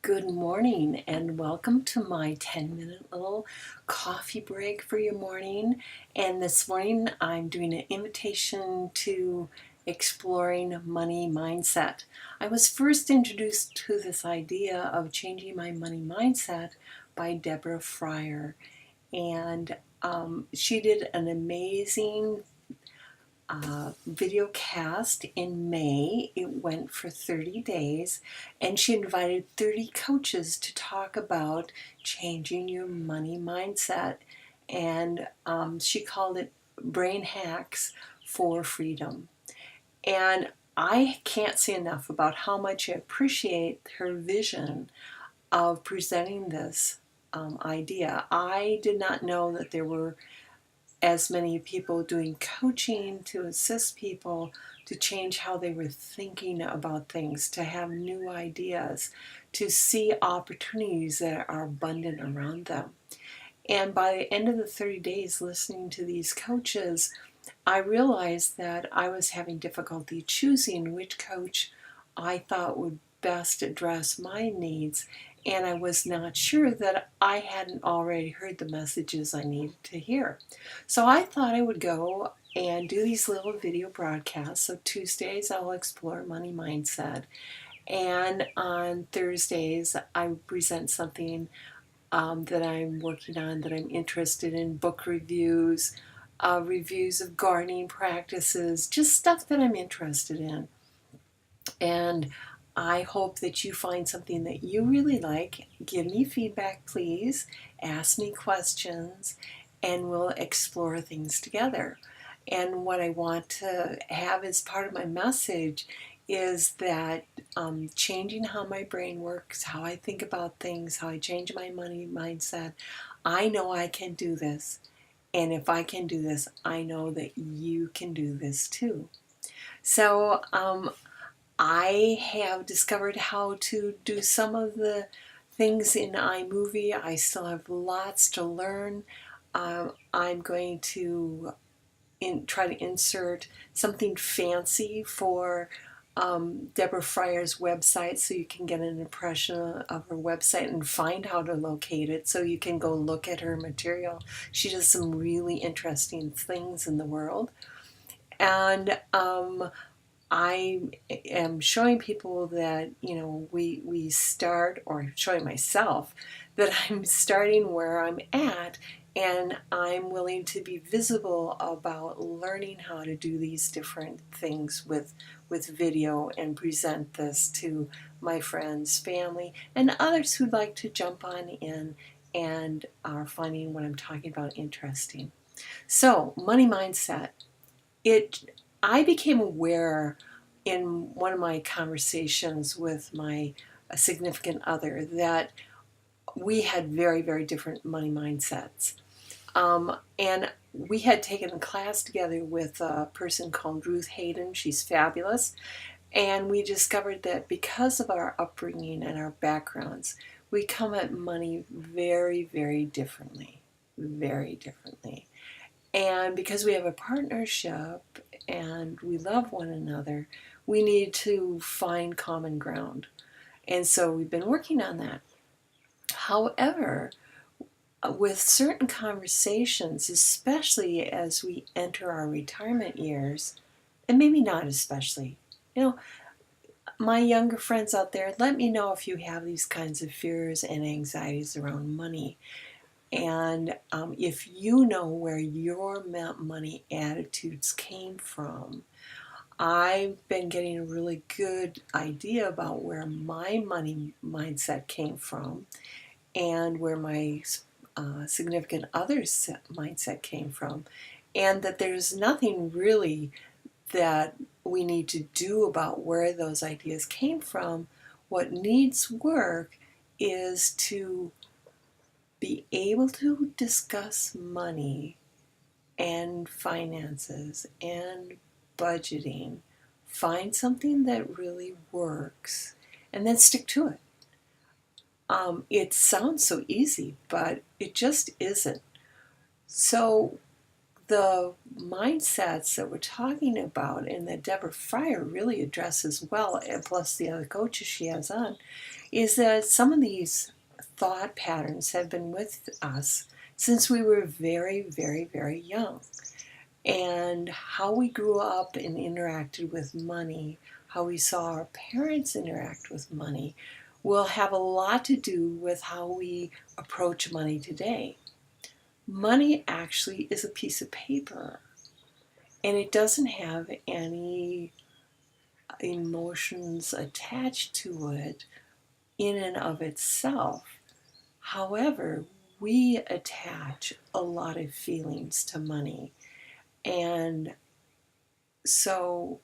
Good morning and welcome to my 10-minute little coffee break for your morning. And this morning I'm doing an invitation to exploring money mindset. I was first introduced to this idea of changing my money mindset by Deborah Fryer. And she did an amazing video cast in May. It went for 30 days, and she invited 30 coaches to talk about changing your money mindset. And she called it Brain Hacks for Freedom. And I can't say enough about how much I appreciate her vision of presenting this idea. I did not know that there were as many people doing coaching to assist people to change how they were thinking about things, to have new ideas, to see opportunities that are abundant around them. And by the end of the 30 days listening to these coaches, I realized that I was having difficulty choosing which coach I thought would best address my needs, and I was not sure that I hadn't already heard the messages I needed to hear. So I thought I would go and do these little video broadcasts. So Tuesdays I'll explore money mindset, and on Thursdays I present something that I'm working on, that I'm interested in, book reviews, reviews of gardening practices, just stuff that I'm interested in. And I hope that you find something that you really like. Give me feedback, please. Ask me questions, and we'll explore things together. And what I want to have as part of my message is that changing how my brain works, how I think about things, how I change my money mindset, I know I can do this. And if I can do this, I know that you can do this too. So I have discovered how to do some of the things in iMovie. I still have lots to learn. I'm going to try to insert something fancy for Deborah Fryer's website, so you can get an impression of her website and find how to locate it, so you can go look at her material. She does some really interesting things in the world. And I am showing people that, we start, or showing myself that I'm starting where I'm at, and I'm willing to be visible about learning how to do these different things with video and present this to my friends, family, and others who'd like to jump on in and are finding what I'm talking about interesting. So, money mindset. It I became aware in one of my conversations with my significant other that we had very, very different money mindsets. And we had taken a class together with a person called Ruth Hayden. She's fabulous. And we discovered that because of our upbringing and our backgrounds, we come at money very, very differently. Very differently. And because we have a partnership and we love one another, we need to find common ground. And so we've been working on that. However, with certain conversations, especially as we enter our retirement years, and maybe not especially, you know, my younger friends out there, let me know if you have these kinds of fears and anxieties around money. And if you know where your money attitudes came from, I've been getting a really good idea about where my money mindset came from, and where my significant other's mindset came from, and that there's nothing really that we need to do about where those ideas came from. What needs work is to be able to discuss money and finances and budgeting, find something that really works, and then stick to it. It sounds so easy, but it just isn't. So the mindsets that we're talking about and that Deborah Fryer really addresses well, and plus the other coaches she has on, is that some of these thought patterns have been with us since we were very, very, very young. And how we grew up and interacted with money, how we saw our parents interact with money, will have a lot to do with how we approach money today. Money actually is a piece of paper, and it doesn't have any emotions attached to it in and of itself. However, we attach a lot of feelings to money. And so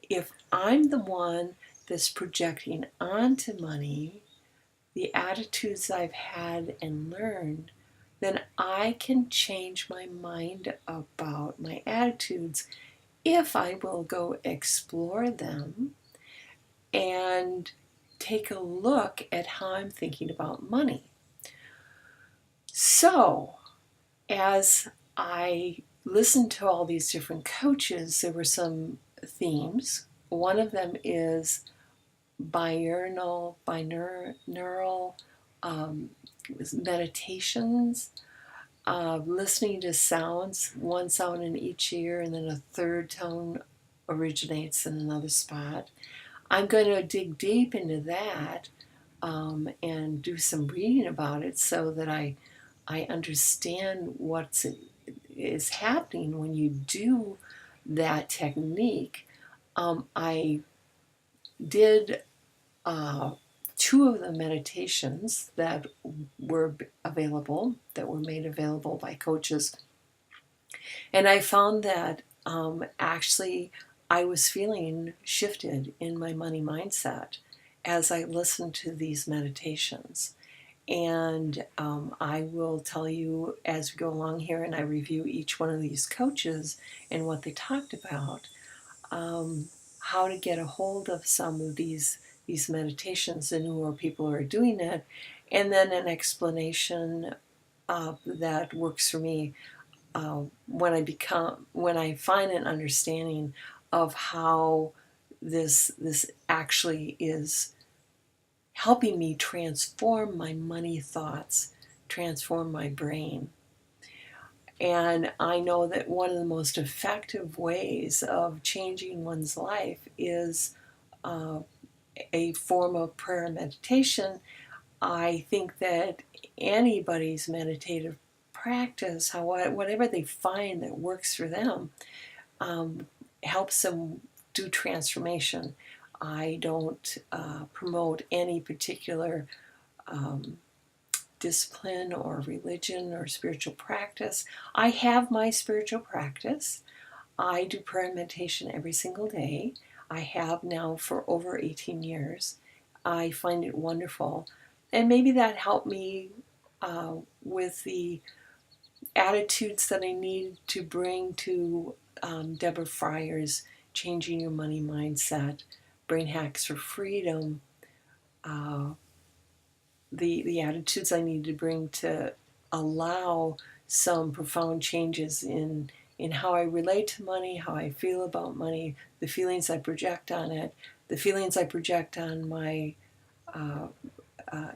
if I'm the one that's projecting onto money the attitudes I've had and learned, then I can change my mind about my attitudes if I will go explore them and take a look at how I'm thinking about money. So, as I listened to all these different coaches, there were some themes. One of them is binaural meditations, listening to sounds, one sound in each ear, and then a third tone originates in another spot. I'm going to dig deep into that and do some reading about it so that I understand what is happening when you do that technique. I did two of the meditations that were available, that were made available by coaches. And I found that actually I was feeling shifted in my money mindset as I listened to these meditations. And I will tell you as we go along here and I review each one of these coaches and what they talked about, how to get a hold of some of these meditations and who are people who are doing it, and then an explanation that works for me when I find an understanding of how this actually is helping me transform my money thoughts, transform my brain. And I know that one of the most effective ways of changing one's life is a form of prayer and meditation. I think that anybody's meditative practice, whatever they find that works for them, helps them do transformation. I don't promote any particular discipline or religion or spiritual practice. I have my spiritual practice. I do prayer and meditation every single day. I have now for over 18 years. I find it wonderful. And maybe that helped me with the attitudes that I need to bring to Deborah Fryer's Changing Your Money Mindset, Brain Hacks for Freedom, the attitudes I need to bring to allow some profound changes in how I relate to money, how I feel about money, the feelings I project on it, the feelings I project on my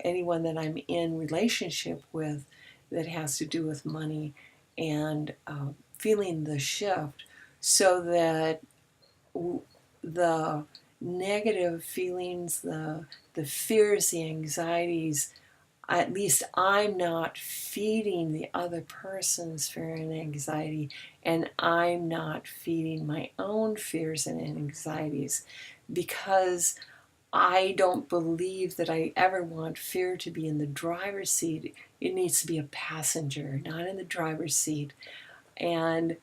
anyone that I'm in relationship with that has to do with money, and feeling the shift so that the negative feelings, the fears, the anxieties, at least I'm not feeding the other person's fear and anxiety, and I'm not feeding my own fears and anxieties, because I don't believe that I ever want fear to be in the driver's seat. It needs to be a passenger, not in the driver's seat. And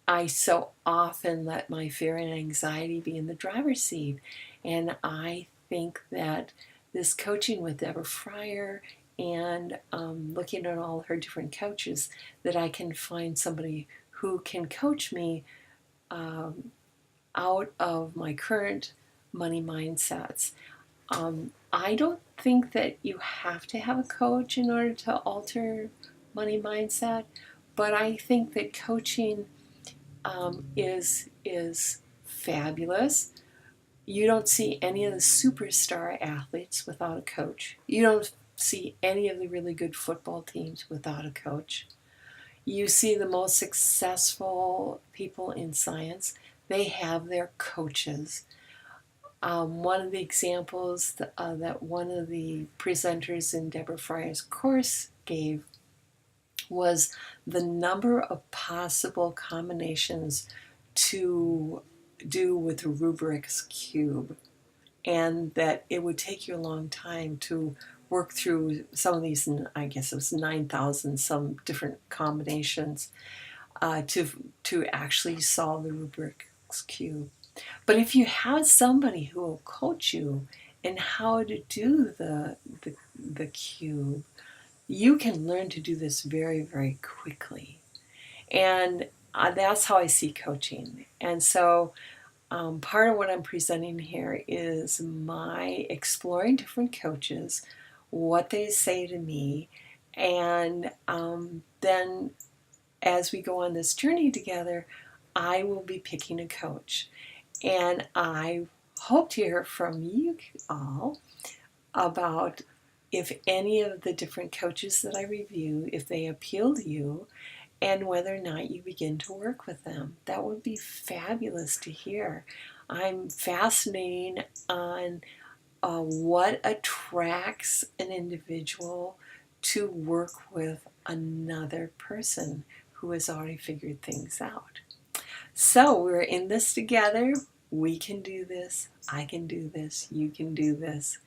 I so often let my fear and anxiety be in the driver's seat. And I think that this coaching with Deborah Fryer and looking at all her different coaches, that I can find somebody who can coach me out of my current money mindsets. I don't think that you have to have a coach in order to alter money mindset, but I think that coaching is fabulous. You don't see any of the superstar athletes without a coach. You don't see any of the really good football teams without a coach. You see the most successful people in science, they have their coaches. One of the examples that one of the presenters in Deborah Fryer's course gave was the number of possible combinations to do with Rubik's Cube, and that it would take you a long time to work through some of these, I guess it was 9,000 some different combinations to actually solve the Rubik's Cube. But if you have somebody who will coach you in how to do the cube, you can learn to do this very, very quickly. And that's how I see coaching. And so part of what I'm presenting here is my exploring different coaches, what they say to me, and then as we go on this journey together, I will be picking a coach. And I hope to hear from you all about if any of the different coaches that I review, if they appeal to you, and whether or not you begin to work with them. That would be fabulous to hear. I'm fascinating on what attracts an individual to work with another person who has already figured things out. So we're in this together. We can do this. I can do this. You can do this.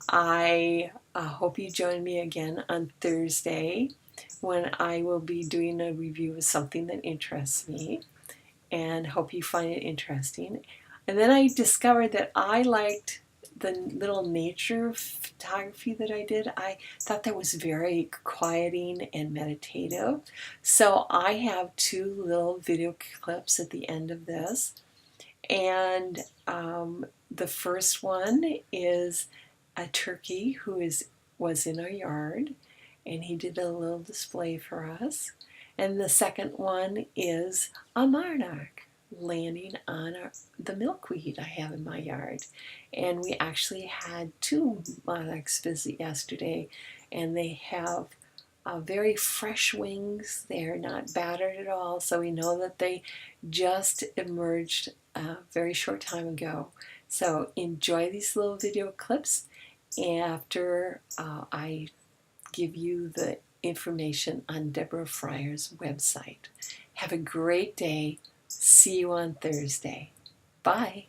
I hope you join me again on Thursday when I will be doing a review of something that interests me, and hope you find it interesting. And then I discovered that I liked the little nature photography that I did. I thought that was very quieting and meditative. So I have 2 little video clips at the end of this. And the first one is a turkey who was in our yard, and he did a little display for us. And the second one is a monarch landing on the milkweed I have in my yard. And we actually had 2 monarchs visit yesterday, and they have very fresh wings. They're not battered at all, so we know that they just emerged a very short time ago. So enjoy these little video clips after I give you the information on Deborah Fryer's website. Have a great day. See you on Thursday. Bye.